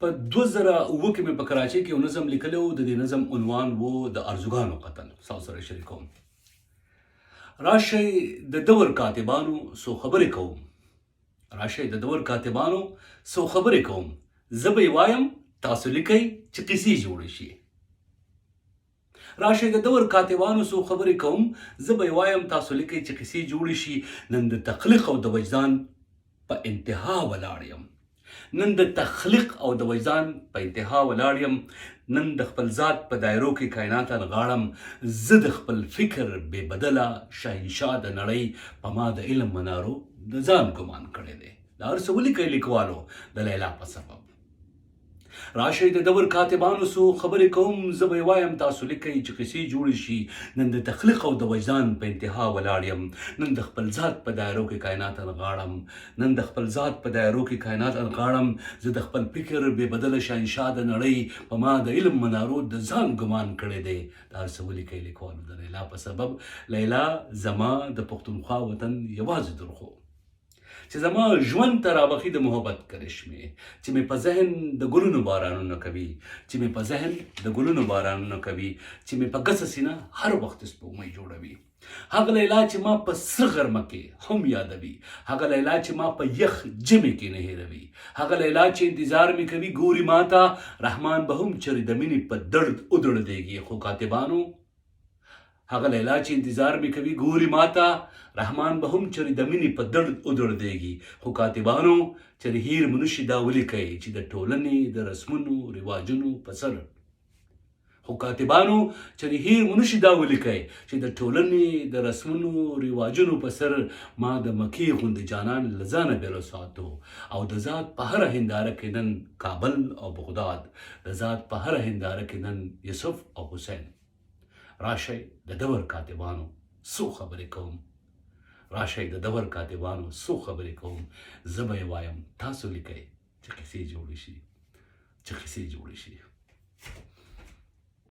په 2009 کې مې په کراچۍ کې یو نظم لیکلی و. د دې نظم عنوان و د ارزوګانو قتل. ستاسو سره شریکوم. راشئ د دور کاتبانو څو خبرې کوم. راشئ د دور کاتبانو څو خبرې کوم. زه به یې وایم تاسو لیکئ چې قصې جوړې شي. راشئ د دور کاتبانو څو خبرې کوم. زه به یې وایم تاسو لیکئ چې قصې جوړې شي. نن د تخلیق او د وجدان په انتها ولاړ یم. نن د تخلیق او د وجدان په انتها ولاړ یم. نن د خپل ذات په دایرو کې کائنات انغاړم. زه د خپل فکر بې بدله شهنشاه د نړۍ په ما د علم منارو د ځان ګمان کړی دی. دا هر څه ولیکئ لیکوالو د لیلا په سبب. راشئ د دور کاتبانو څو خبرې کوم. زه به یې وایم تاسو لیکئ چې قصې جوړې شي. نن د تخلیق او د وجدان په انتها ولاړ یم. نن د خپل ذات په دایرو کې کائنات انغاړم. نن د خپل ذات په دایرو کې کائنات انغاړم. زه د خپل فکر بې بدله شهنشاه د نړۍ په ما د علم منارو د ځان ګمان کړی دی. دا هر څه ولیکئ لیکوالو د لیلا په سبب. لیلا زما د پښتونخوا وطن یوازې درخو چې زما ژوند ته رابخي د محبت کرشمې. چې مې په ذهن د ګلونو بارانونه کوي. چې مې په ذهن د ګلونو بارانونه کوي. چې مې په ګسه سینه هر وخت سپوږمۍ جوړوي. هغه لیلا چې ما په سره غرمه کې هم یادوي. هغه لیلا چې ما په یخ ژمي کې نه هېروي. هغه لیلا چې انتظار مې کوي ګوري ماته. رحمان به هم چرې د مینې په درد ودړدېږي. خو کاتبانو هغه لیلا چې انتظار مې کوي ګوري ماته. رحمان به هم چرې د مینې په درد ودړدېږي. خو کاتبانو چرې هیر مو نشي دا ولیکئ چې د ټولنې د رسمونو رواجونو په سر. خو کاتبانو چرې هیر مو نشي دا ولیکئ چې د ټولنې د رسمونو رواجونو په سر. ما د مکې غوندې جانان له ځانه بېله ساتو. او د ذات په هره هنداره کې نن کابل او بغداد. د ذات په هره هنداره کې نن یوسف او حسین. راشئ د دور کاتبانو څو خبرې کوم. راشئ د دور کاتبانو څو خبرې کوم. زه به یې وایم تاسو لیکئ چې قصې جوړې شي. چې قصې جوړې شي.